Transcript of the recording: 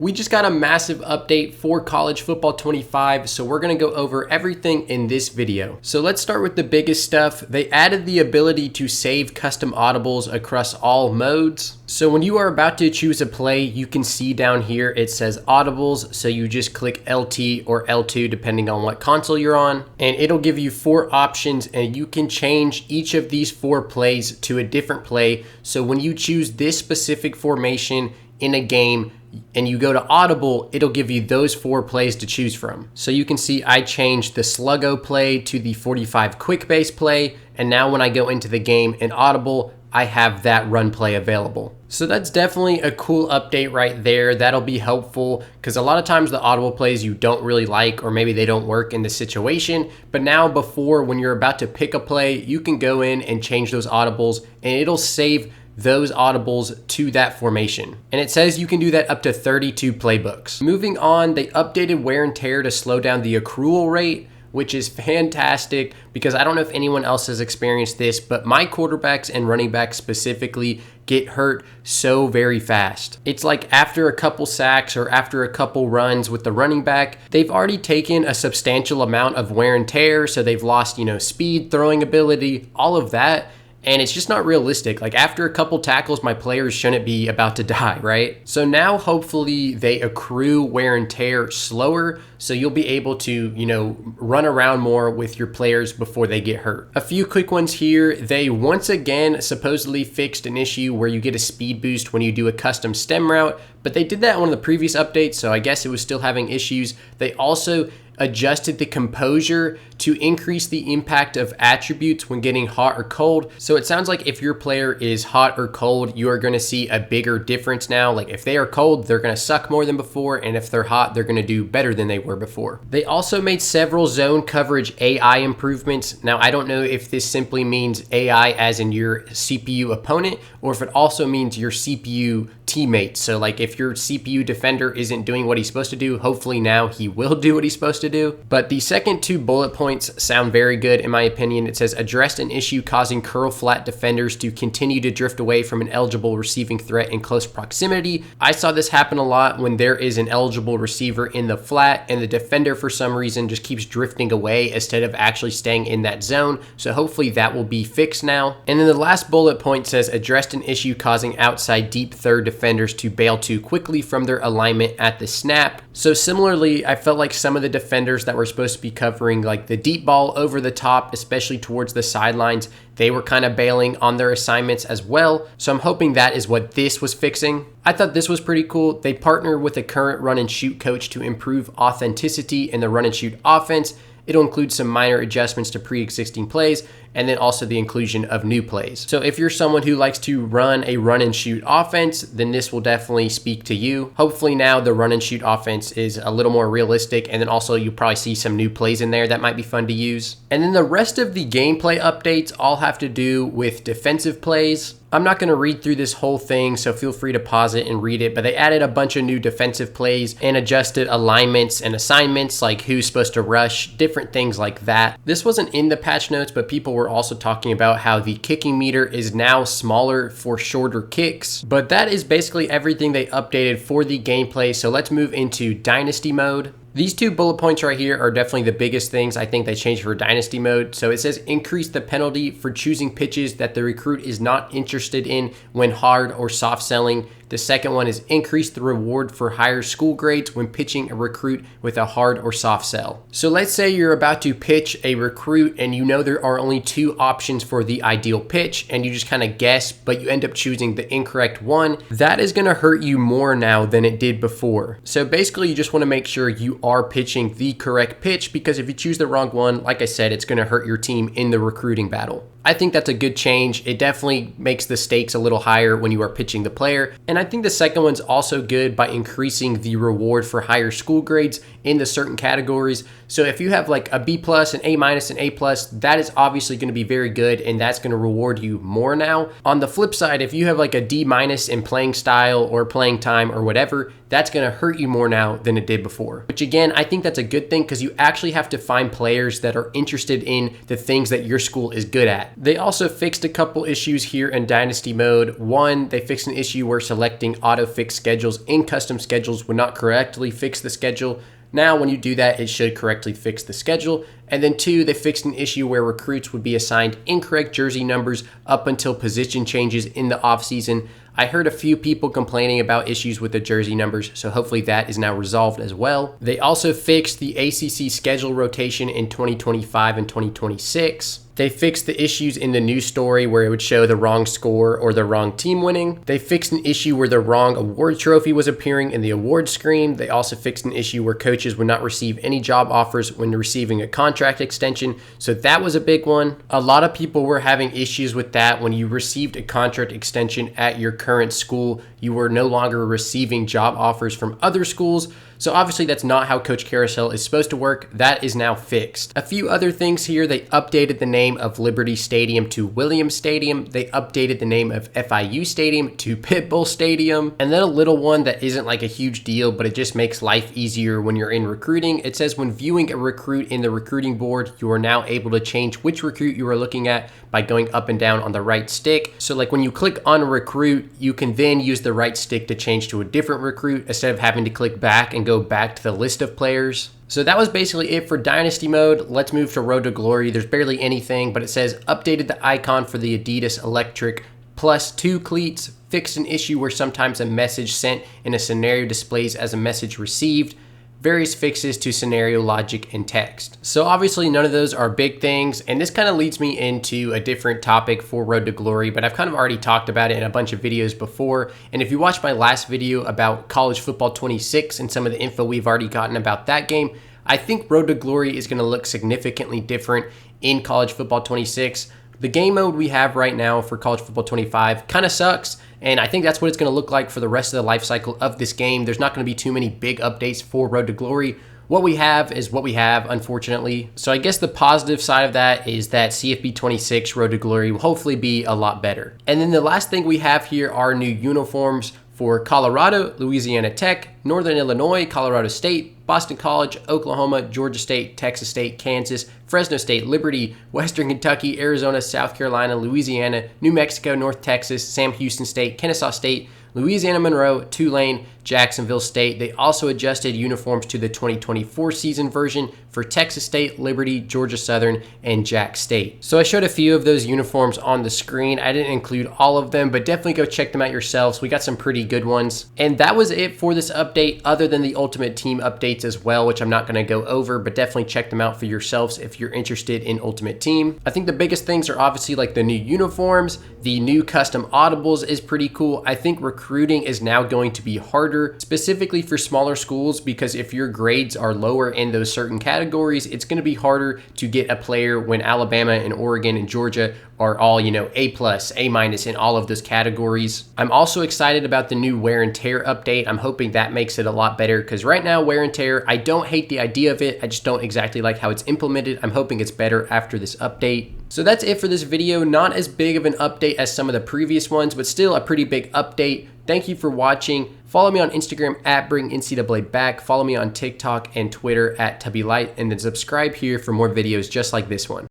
We just got a massive update for College Football 25, so we're going to go over everything in this video. So let's start with the biggest stuff. They added the ability to save custom audibles across all modes. So when you are about to choose a play, you can see down here it says audibles, so you just click LT or L2 depending on what console you're on, and it'll give you 4 options and you can change each of these 4 plays to a different play. So when you choose this specific formation in a game and you go to Audible, it'll give you those 4 plays to choose from. So you can see I changed the Sluggo play to the 45 quick base play, and now when I go into the game in Audible, I have that run play available. So that's definitely a cool update right there. That'll be helpful because a lot of times the audible plays you don't really like, or maybe they don't work in the situation. But now before, when you're about to pick a play, you can go in and change those audibles and it'll save those audibles to that formation. And it says you can do that up to 32 playbooks. Moving on, they updated wear and tear to slow down the accrual rate, which is fantastic because I don't know if anyone else has experienced this, but my quarterbacks and running backs specifically get hurt so very fast. It's like after a couple sacks or after a couple runs with the running back, they've already taken a substantial amount of wear and tear, so they've lost, speed, throwing ability, all of that. And it's just not realistic. Like after a couple tackles, my players shouldn't be about to die, right? So now hopefully they accrue wear and tear slower, so you'll be able to, run around more with your players before they get hurt. A few quick ones here. They once again supposedly fixed an issue where you get a speed boost when you do a custom stem route, but they did that in one of the previous updates, so I guess it was still having issues. They also adjusted the composure to increase the impact of attributes when getting hot or cold. So it sounds like if your player is hot or cold, you are going to see a bigger difference now. Like if they are cold, they're going to suck more than before, and if they're hot, they're going to do better than they were before. They also made several zone coverage AI improvements. Now, I don't know if this simply means AI as in your CPU opponent, or if it also means your CPU teammate. So like if your CPU defender isn't doing what he's supposed to do, hopefully now he will do what he's supposed to do. But the second 2 bullet points sound very good in my opinion. It says addressed an issue causing curl flat defenders to continue to drift away from an eligible receiving threat in close proximity. I saw this happen a lot when there is an eligible receiver in the flat and the defender for some reason just keeps drifting away instead of actually staying in that zone. So hopefully that will be fixed now. And then the last bullet point says addressed an issue causing outside deep third defenders to bail too quickly from their alignment at the snap. So similarly, I felt like some of the defenders that were supposed to be covering like the deep ball over the top, especially towards the sidelines, they were kind of bailing on their assignments as well. So I'm hoping that is what this was fixing. I thought this was pretty cool. They partnered with a current run and shoot coach to improve authenticity in the run and shoot offense. It'll include some minor adjustments to pre-existing plays and then also the inclusion of new plays. So if you're someone who likes to run a run and shoot offense, then this will definitely speak to you. Hopefully now the run and shoot offense is a little more realistic, and then also you'll probably see some new plays in there that might be fun to use. And then the rest of the gameplay updates all have to do with defensive plays. I'm not going to read through this whole thing, so feel free to pause it and read it, but they added a bunch of new defensive plays and adjusted alignments and assignments, like who's supposed to rush, different things like that. This wasn't in the patch notes, but people were also talking about how the kicking meter is now smaller for shorter kicks. But that is basically everything they updated for the gameplay, so let's move into Dynasty mode. These 2 bullet points right here are definitely the biggest things I think they changed for Dynasty mode. So it says increase the penalty for choosing pitches that the recruit is not interested in when hard or soft selling. The second one is increase the reward for higher school grades when pitching a recruit with a hard or soft sell. So let's say you're about to pitch a recruit and you know there are only 2 options for the ideal pitch and you just kind of guess, but you end up choosing the incorrect one. That is going to hurt you more now than it did before. So basically you just want to make sure you are pitching the correct pitch, because if you choose the wrong one, like I said, it's going to hurt your team in the recruiting battle. I think that's a good change. It definitely makes the stakes a little higher when you are pitching the player. And I think the second one's also good by increasing the reward for higher school grades in the certain categories. So if you have like a B+, an A-, an A+, that is obviously going to be very good, and that's going to reward you more now. On the flip side, if you have like a D- in playing style or playing time or whatever, that's going to hurt you more now than it did before. Which again, I think that's a good thing because you actually have to find players that are interested in the things that your school is good at. that. They also fixed a couple issues here in Dynasty mode. One, they fixed an issue where selecting auto-fix schedules in custom schedules would not correctly fix the schedule. Now, when you do that, it should correctly fix the schedule. And then two, they fixed an issue where recruits would be assigned incorrect jersey numbers up until position changes in the offseason. I heard a few people complaining about issues with the jersey numbers, so hopefully that is now resolved as well. They also fixed the ACC schedule rotation in 2025 and 2026. They fixed the issues in the news story where it would show the wrong score or the wrong team winning. They fixed an issue where the wrong award trophy was appearing in the award screen. They also fixed an issue where coaches would not receive any job offers when receiving a contract extension. So that was a big one. A lot of people were having issues with that. When you received a contract extension at your current school, you were no longer receiving job offers from other schools. So obviously that's not how Coach Carousel is supposed to work. That is now fixed. A few other things here. They updated the name of Liberty Stadium to Williams Stadium. They updated the name of FIU Stadium to Pitbull Stadium. And then a little one that isn't like a huge deal, but it just makes life easier when you're in recruiting. It says when viewing a recruit in the recruiting board, you are now able to change which recruit you are looking at by going up and down on the right stick. So like when you click on a recruit, you can then use the right stick to change to a different recruit instead of having to click back and go back to the list of players. So that was basically it for Dynasty mode. Let's move to Road to Glory. There's barely anything, but it says updated the icon for the Adidas Electric Plus 2 cleats, fixed an issue where sometimes a message sent in a scenario displays as a message received, various fixes to scenario logic and text. So obviously none of those are big things, and this kind of leads me into a different topic for Road to Glory, but I've kind of already talked about it in a bunch of videos before. And if you watched my last video about College Football 26 and some of the info we've already gotten about that game, I think Road to Glory is going to look significantly different in College Football 26. The game mode we have right now for College Football 25 kind of sucks, and I think that's what it's going to look like for the rest of the life cycle of this game. There's not going to be too many big updates for Road to Glory. What we have is what we have, unfortunately. So I guess the positive side of that is that CFB 26 Road to Glory will hopefully be a lot better. And then the last thing we have here are new uniforms for Colorado, Louisiana Tech, Northern Illinois, Colorado State, Boston College, Oklahoma, Georgia State, Texas State, Kansas, Fresno State, Liberty, Western Kentucky, Arizona, South Carolina, Louisiana, New Mexico, North Texas, Sam Houston State, Kennesaw State, Louisiana Monroe, Tulane, Jacksonville State. They also adjusted uniforms to the 2024 season version for Texas State, Liberty, Georgia Southern, and Jack State. So I showed a few of those uniforms on the screen. I didn't include all of them, but definitely go check them out yourselves. We got some pretty good ones. And that was it for this update, other than the Ultimate Team updates as well, which I'm not going to go over, but definitely check them out for yourselves if you're interested in Ultimate Team. I think the biggest things are obviously like the new uniforms, the new custom audibles is pretty cool. I think recruiting is now going to be harder, specifically for smaller schools, because if your grades are lower in those certain categories, it's going to be harder to get a player when Alabama and Oregon and Georgia are all, you know, A+, A- in all of those categories. I'm also excited about the new wear and tear update. I'm hoping that makes it a lot better, because right now wear and tear, I don't hate the idea of it. I just don't exactly like how it's implemented. I'm hoping it's better after this update. So that's it for this video. Not as big of an update as some of the previous ones, but still a pretty big update. Thank you for watching. Follow me on Instagram at BringNCAA Back. Follow me on TikTok and Twitter at TubbyLight, and then subscribe here for more videos just like this one.